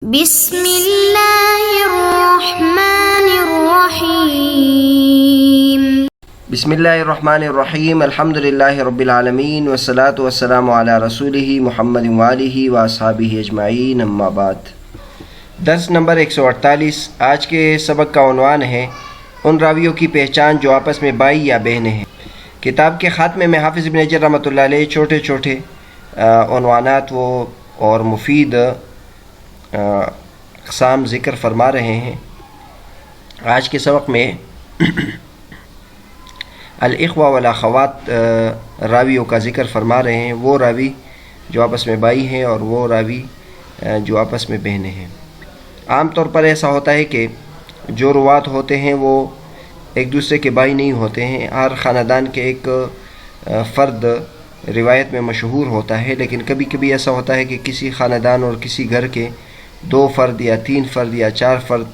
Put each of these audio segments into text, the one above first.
بسم اللہ الرحمن الرحیم بسم اللہ الرحمن الرحیم الحمد للہ رب العالمین والصلاة والسلام علی رسولہ محمد وآلہ واصحابہ اجمعین اما بعد۔ درس نمبر 148۔ آج کے سبق کا عنوان ہے ان راویوں کی پہچان جو آپس میں بھائی یا بہنیں ہیں۔ کتاب کے خاتمے میں حافظ ابن حجر رحمۃ اللہ علیہ چھوٹے چھوٹے عنوانات اور مفید اقسام ذکر فرما رہے ہیں۔ آج کے سبق میں الاخوہ والاخوات راویوں کا ذکر فرما رہے ہیں، وہ راوی جو آپس میں بھائی ہیں اور وہ راوی جو آپس میں بہنیں ہیں۔ عام طور پر ایسا ہوتا ہے کہ جو روات ہوتے ہیں وہ ایک دوسرے کے بھائی نہیں ہوتے ہیں۔ ہر خاندان کے ایک فرد روایت میں مشہور ہوتا ہے، لیکن کبھی کبھی ایسا ہوتا ہے کہ کسی خاندان اور کسی گھر کے 2 فرد یا 3 فرد یا 4 فرد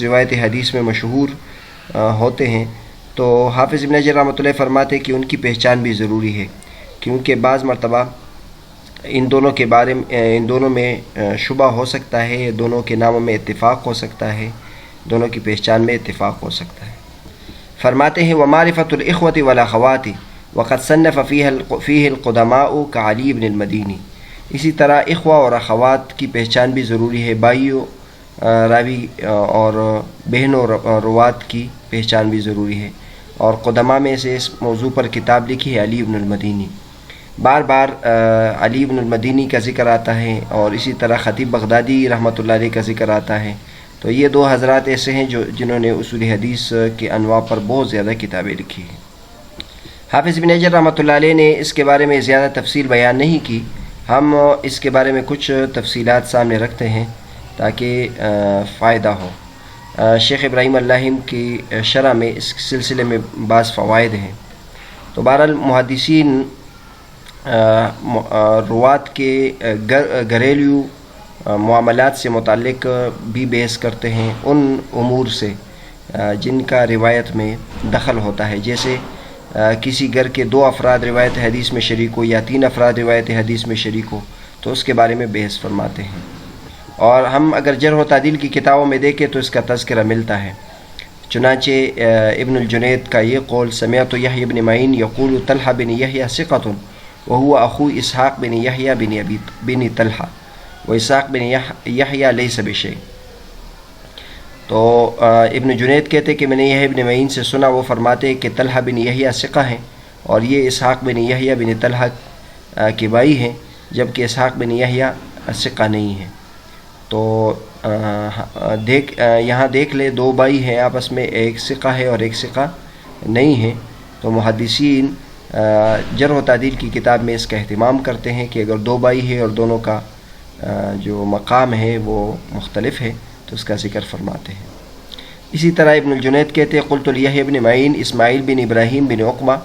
روایت حدیث میں مشہور ہوتے ہیں، تو حافظ ابن حجر رحمۃ اللہ فرماتے کہ ان کی پہچان بھی ضروری ہے، کیونکہ بعض مرتبہ ان دونوں میں شبہ ہو سکتا ہے، دونوں کے ناموں میں اتفاق ہو سکتا ہے، دونوں کی پہچان میں اتفاق ہو سکتا ہے۔ فرماتے ہیں ومعرفۃ الاخوۃ والاخوات وقد صنف فیہ القدماء کعلی بن المدینی۔ اسی طرح اخوہ اور اخوات کی پہچان بھی ضروری ہے، بھائیوں راوی اور بہنوں روات کی پہچان بھی ضروری ہے، اور قدماء میں سے اس موضوع پر کتاب لکھی ہے علی بن المدینی۔ بار بار علی بن المدینی کا ذکر آتا ہے، اور اسی طرح خطیب بغدادی رحمۃ اللہ علیہ کا ذکر آتا ہے۔ تو یہ 2 حضرات ایسے ہیں جنہوں نے اصول حدیث کے انواع پر بہت زیادہ کتابیں لکھی ہیں۔ حافظ بن حجر رحمۃ اللہ علیہ نے اس کے بارے میں زیادہ تفصیل بیان نہیں کی، ہم اس کے بارے میں کچھ تفصیلات سامنے رکھتے ہیں تاکہ فائدہ ہو۔ شیخ ابراہیم اللاہم کی شرح میں اس سلسلے میں بعض فوائد ہیں۔ تو بہرحال محدثین روات کے گھریلو معاملات سے متعلق بھی بحث کرتے ہیں، ان امور سے جن کا روایت میں دخل ہوتا ہے، جیسے کسی گھر کے 2 افراد روایت حدیث میں شریک ہو یا 3 افراد روایت حدیث میں شریک ہو، تو اس کے بارے میں بحث فرماتے ہیں۔ اور ہم اگر جرح و تعدیل کی کتابوں میں دیکھیں تو اس کا تذکرہ ملتا ہے۔ چنانچہ ابن الجنید کا یہ قول سمعت یحییٰ بن معین یقول طلحہ بن یحییٰ ثقۃ وهو اخو اسحاق بن یحییٰ بن طلحہ واسحاق بن یحییٰ لیس بشیء۔ تو ابن جنید کہتے کہ میں نے یحییٰ بن معین سے سنا، وہ فرماتے کہ طلحہ بن یحییٰ ثقہ ہیں اور یہ اسحاق بن یحییٰ بن طلحہ کے بھائی ہیں، جبکہ اسحاق بن یحییٰ ثقہ نہیں ہیں۔ تو یہاں دیکھ لے 2 بھائی ہیں آپس میں، ایک ثقہ ہے اور ایک ثقہ نہیں ہے۔ تو محدثین جرح و تعدیل کی کتاب میں اس کا اہتمام کرتے ہیں کہ اگر 2 بھائی ہیں اور دونوں کا جو مقام ہے وہ مختلف ہے تو اس کا ذکر فرماتے ہیں۔ اسی طرح ابن الجنید کہتے ہیں قلت لیحییٰ بن معین اسماعیل بن ابراہیم بن عقبہ،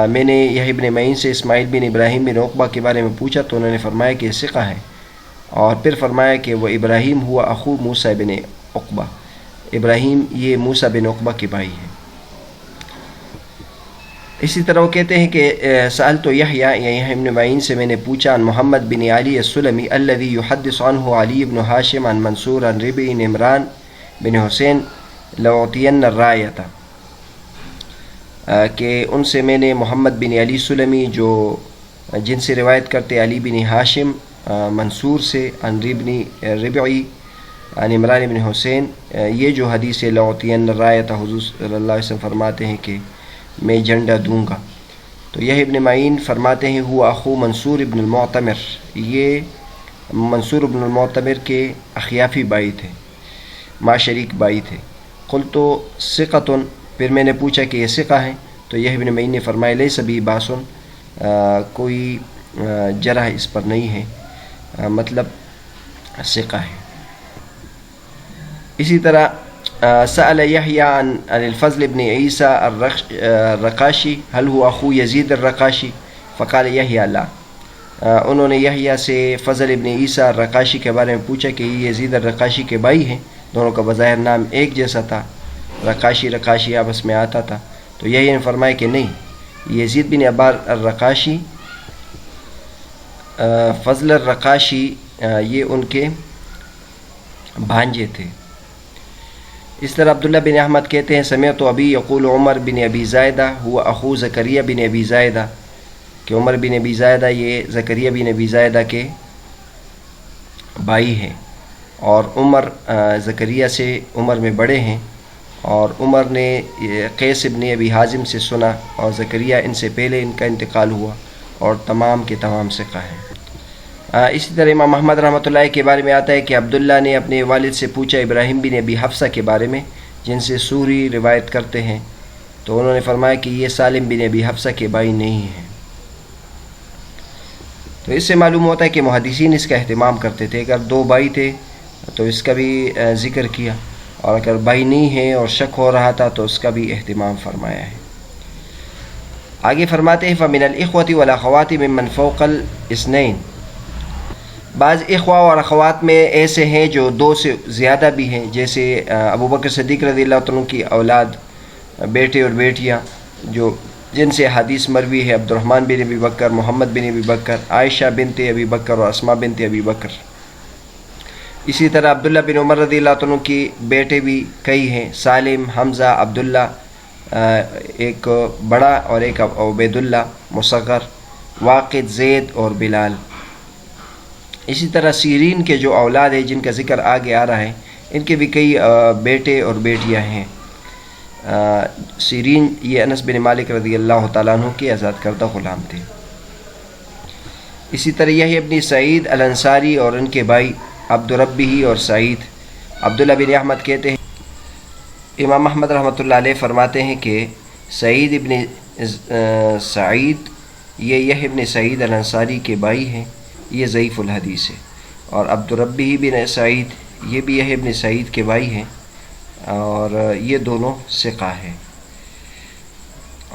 میں نے یحییٰ بن معین سے اسماعیل بن ابراہیم بن عقبہ کے بارے میں پوچھا تو انہوں نے فرمایا کہ یہ ثقہ ہے، اور پھر فرمایا کہ وہ ابراہیم ہوا اخو موسیٰ بن عقبہ، ابراہیم یہ موسیٰ بن عقبہ کے بھائی ہیں۔ اسی طرح وہ کہتے ہیں کہ سألت یحییٰ بن معین سے میں نے پوچھا عن محمد بن علی السلمی الذي يحدث عنه علی بن ہاشم عن منصور عن ربیع بن عمران بن حسین لأعطین الرایۃ، کہ ان سے میں نے محمد بن علی سلمی جن سے روایت کرتے علی بن ہاشم منصور سے عن ربیع عن عمران بن حسین، یہ جو حدیث ہے لأعطین الرایۃ، حضور صلی اللہ علیہ وسلم فرماتے ہیں کہ میں جھنڈا دوں گا۔ تو یحییٰ ابن معین فرماتے ہیں ہوا اخو منصور ابن المعتمر، یہ منصور ابن المعتمر کے اخیافی بھائی تھے، شریک بھائی تھے۔ قلت ثقۃ، پھر میں نے پوچھا کہ یہ ثقہ ہیں، تو یحییٰ ابن معین نے فرمایا لیس بہ باس، کوئی جرح اس پر نہیں ہے، مطلب ثقہ ہے۔ اسی طرح سأل یحییٰ عن الفضل بن عیسیٰ الرقاشی هل هو اخو یزید الرقاشی فقال یحییٰ لا، انہوں نے یحییٰ سے فضل ابن عیسیٰ الرقاشی کے بارے میں پوچھا کہ یہ یزید الرقاشی کے بھائی ہیں، دونوں کا بظاہر نام ایک جیسا تھا، رقاشی آپس میں آتا تھا، تو یحییٰ نے فرمایا کہ نہیں، یزید بن عبار الرقاشی فضل الرقاشی یہ ان کے بھانجے تھے۔ اس طرح عبداللہ بن احمد کہتے ہیں سمعت ابی یقول عمر بن ابی زائدہ ہوا اخو زکریا بن ابی زائدہ، کہ عمر بن ابی زائدہ یہ زکریا بن ابی زائدہ کے بھائی ہیں، اور عمر زکریا سے عمر میں بڑے ہیں، اور عمر نے قیس بن ابی حازم سے سنا، اور زکریا ان سے پہلے ان کا انتقال ہوا، اور تمام کے تمام ثقہ ہیں۔ اسی طرح امام احمد رحمۃ اللہ کے بارے میں آتا ہے کہ عبداللہ نے اپنے والد سے پوچھا ابراہیم بن ابی حفصہ کے بارے میں، جن سے سوری روایت کرتے ہیں، تو انہوں نے فرمایا کہ یہ سالم بن ابی حفصہ کے بھائی نہیں ہیں۔ تو اس سے معلوم ہوتا ہے کہ محدثین اس کا اہتمام کرتے تھے، اگر دو بھائی تھے تو اس کا بھی ذکر کیا، اور اگر بھائی نہیں ہیں اور شک ہو رہا تھا تو اس کا بھی اہتمام فرمایا ہے۔ آگے فرماتے ہیں فَمِنَ الْإِخْوَةِ وَالْأَخَوَاتِ مِمَّنْ فَوْقَ الْإِثْنَيْنِ، بعض اخوہ اور اخوات میں ایسے ہیں جو دو سے زیادہ بھی ہیں، جیسے ابو بکر صدیق رضی اللہ عنہ کی اولاد، بیٹے اور بیٹیاں، جن سے حدیث مروی ہے، عبد الرحمن بن ابی بکر، محمد بن ابی بکر، عائشہ بنت ابی بکر اور اسماء بنت ابی بکر۔ اسی طرح عبداللہ بن عمر رضی اللہ عنہ کی بیٹے بھی کئی ہیں، سالم، حمزہ، عبداللہ ایک بڑا اور ایک عبید اللہ مصغر، واقد، زید اور بلال۔ اسی طرح سیرین کے جو اولاد ہیں جن کا ذکر آگے آ رہا ہے، ان کے بھی کئی بیٹے اور بیٹیاں ہیں۔ سیرین یہ انس بن مالک رضی اللہ تعالیٰ عنہ کے آزاد کردہ غلام تھے۔ اسی طرح یحییٰ ابن سعید الانصاری اور ان کے بھائی عبد ربہ اور سعید۔ عبداللہ بن احمد کہتے ہیں امام احمد رحمۃ اللہ علیہ فرماتے ہیں کہ سعید ابن سعید یہ یحییٰ ابن سعید الانصاری کے بھائی ہیں، یہ ضعیف الحدیث ہے، اور عبد ربہ بن سعید یہ بھی یحییٰ ابن سعید کے بھائی ہیں، اور یہ دونوں ثقہ ہیں۔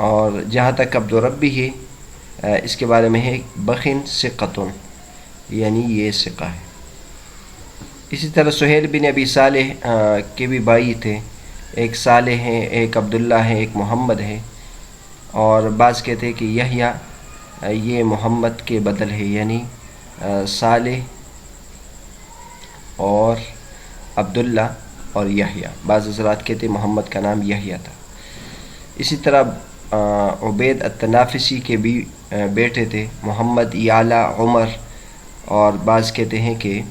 اور جہاں تک عبد ربہ ہے اس کے بارے میں ہے بخن ثقۃ، یعنی یہ ثقہ ہے۔ اسی طرح سہیل بن ابی صالح کے بھی بھائی تھے، ایک صالح ہیں، ایک عبداللہ ہے، ایک محمد ہے، اور بعض کہتے ہیں کہ یحییٰ یہ محمد کے بدل ہے، یعنی صالح اور عبداللہ اور یحییٰ۔ بعض حضرات کہتے ہیں محمد کا نام یحییٰ تھا۔ اسی طرح عبید التنافسی کے بھی بیٹے تھے، محمد، یعلا، عمر، اور بعض کہتے ہیں کہ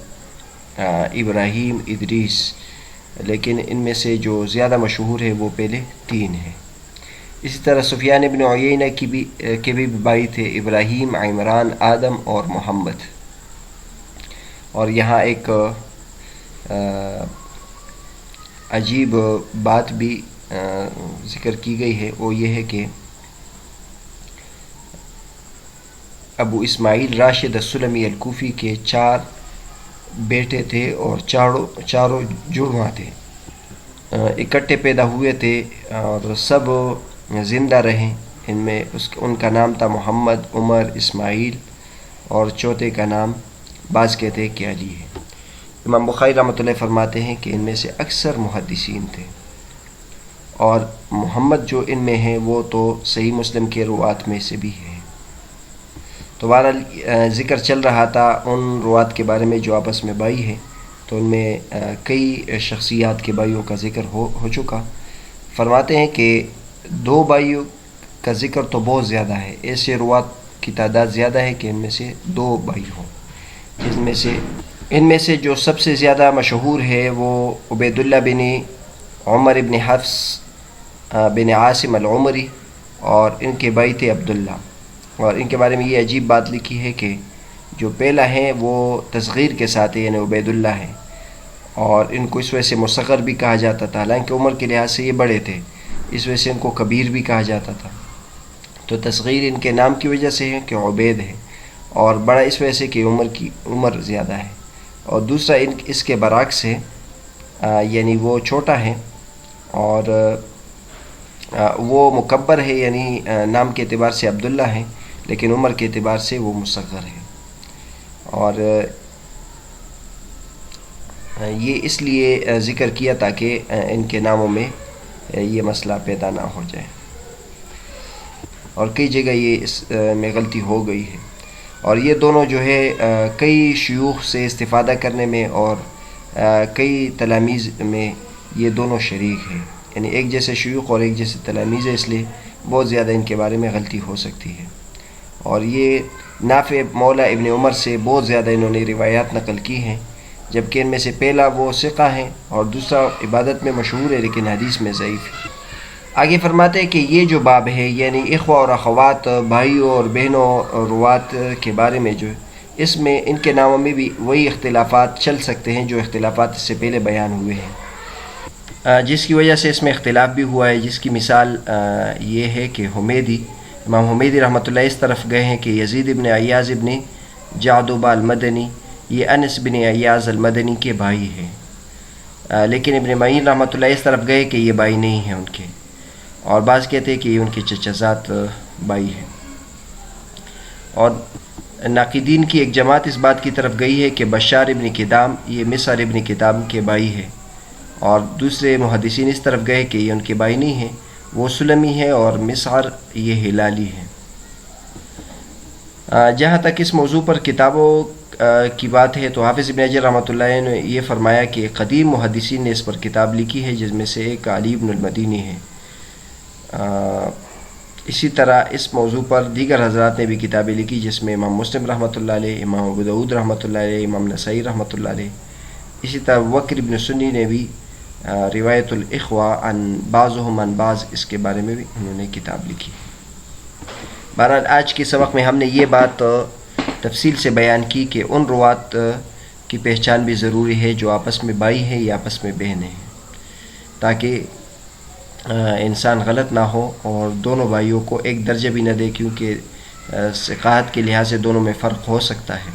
ابراہیم، ادریس، لیکن ان میں سے جو زیادہ مشہور ہے وہ پہلے تین ہیں۔ اسی طرح سفیان بن عیینہ کے بھی بھائی تھے، ابراہیم، عمران، آدم اور محمد۔ اور یہاں ایک عجیب بات بھی ذکر کی گئی ہے، وہ یہ ہے کہ ابو اسماعیل راشد السلمی الکوفی کے 4 بیٹے تھے، اور چاروں جڑواں تھے، اکٹھے پیدا ہوئے تھے اور سب زندہ رہے۔ ان میں ان کا نام تھا محمد، عمر، اسماعیل، اور چوتھے کا نام بعض کہتے ہیں کہ علی ہے۔ امام بخاری رحمۃ اللہ فرماتے ہیں کہ ان میں سے اکثر محدثین تھے، اور محمد جو ان میں ہیں وہ تو صحیح مسلم کے روات میں سے بھی ہیں۔ تو بہرحال ذکر چل رہا تھا ان روات کے بارے میں جو آپس میں بھائی ہیں، تو ان میں کئی شخصیات کے بھائیوں کا ذکر ہو چکا۔ فرماتے ہیں کہ 2 بھائیوں کا ذکر تو بہت زیادہ ہے، ایسے روات کی تعداد زیادہ ہے کہ ان میں سے 2 بھائی ہوں، ان میں سے جو سب سے زیادہ مشہور ہے وہ عبید اللہ بن عمر بن حفص بن عاصم العمری، اور ان کے بھائی تھے عبداللہ۔ اور ان کے بارے میں یہ عجیب بات لکھی ہے کہ جو پہلا ہیں وہ تصغیر کے ساتھ یعنی عبید اللہ ہیں، اور ان کو اس وجہ سے مصغر بھی کہا جاتا تھا، حالانکہ عمر کے لحاظ سے یہ بڑے تھے، اس وجہ سے ان کو کبیر بھی کہا جاتا تھا۔ تو تصغیر ان کے نام کی وجہ سے ہے کہ عبید ہے، اور بڑا اس وجہ سے کہ عمر زیادہ ہے۔ اور دوسرا اس کے برعکس ہے، یعنی وہ چھوٹا ہے اور وہ مکبر ہے، یعنی نام کے اعتبار سے عبداللہ ہے، لیکن عمر کے اعتبار سے وہ مصغر ہے۔ اور یہ اس لیے ذکر کیا تاکہ ان کے ناموں میں یہ مسئلہ پیدا نہ ہو جائے، اور کئی جگہ یہ اس میں غلطی ہو گئی ہے۔ اور یہ دونوں جو ہے کئی شیوخ سے استفادہ کرنے میں اور کئی تلامیذ میں یہ دونوں شریک ہیں، یعنی ایک جیسے شیوخ اور ایک جیسے تلامیذ ہے، اس لیے بہت زیادہ ان کے بارے میں غلطی ہو سکتی ہے۔ اور یہ نافع مولا ابن عمر سے بہت زیادہ انہوں نے روایات نقل کی ہیں، جبکہ ان میں سے پہلا وہ ثقہ ہیں اور دوسرا عبادت میں مشہور ہے لیکن حدیث میں ضعیف ہے۔ آگے فرماتے ہیں کہ یہ جو باب ہے، یعنی اخوہ اور اخوات، بھائیوں اور بہنوں اور روات کے بارے میں، جو اس میں ان کے ناموں میں بھی وہی اختلافات چل سکتے ہیں جو اختلافات اس سے پہلے بیان ہوئے ہیں، جس کی وجہ سے اس میں اختلاف بھی ہوا ہے، جس کی مثال یہ ہے کہ امام حمیدی رحمۃ اللہ اس طرف گئے ہیں کہ یزید ابن ایاز ابن جعدبہ المدنی یہ انس بن ایاز المدنی کے بھائی ہیں، لیکن ابن معین رحمۃ اللہ اس طرف گئے کہ یہ بھائی نہیں ہیں ان کے، اور بعض کہتے ہیں کہ یہ ان کے چچا زاد بھائی ہیں۔ اور ناقدین کی ایک جماعت اس بات کی طرف گئی ہے کہ بشار ابن کدام یہ مسعر ابن کدام کے بھائی ہے، اور دوسرے محدثین اس طرف گئے کہ یہ ان کے بھائی نہیں ہیں، وہ سلمی ہے اور مسعر یہ ہلالی ہے۔ جہاں تک اس موضوع پر کتابوں کی بات ہے تو حافظ ابن حجر رحمۃ اللہ نے یہ فرمایا کہ قدیم محدثین نے اس پر کتاب لکھی ہے، جس میں سے ایک علی بن المدینی ہے۔ اسی طرح اس موضوع پر دیگر حضرات نے بھی کتابیں لکھی، جس میں امام مسلم رحمۃ اللہ علیہ، امام ابو داؤد رحمۃ اللہ علیہ، امام نسائی رحمۃ اللہ علیہ، اسی طرح وکر ابن سنی نے بھی روایت الاخوہ عن بعضهم عن بعض، اس کے بارے میں بھی انہوں نے کتاب لکھی۔ بہرحال آج کے سبق میں ہم نے یہ بات تفصیل سے بیان کی کہ ان روات کی پہچان بھی ضروری ہے جو آپس میں بھائی ہیں یا آپس میں بہنیں ہیں، تاکہ انسان غلط نہ ہو اور دونوں بھائیوں کو ایک درجہ بھی نہ دے، کیونکہ ثقات کے لحاظ سے دونوں میں فرق ہو سکتا ہے۔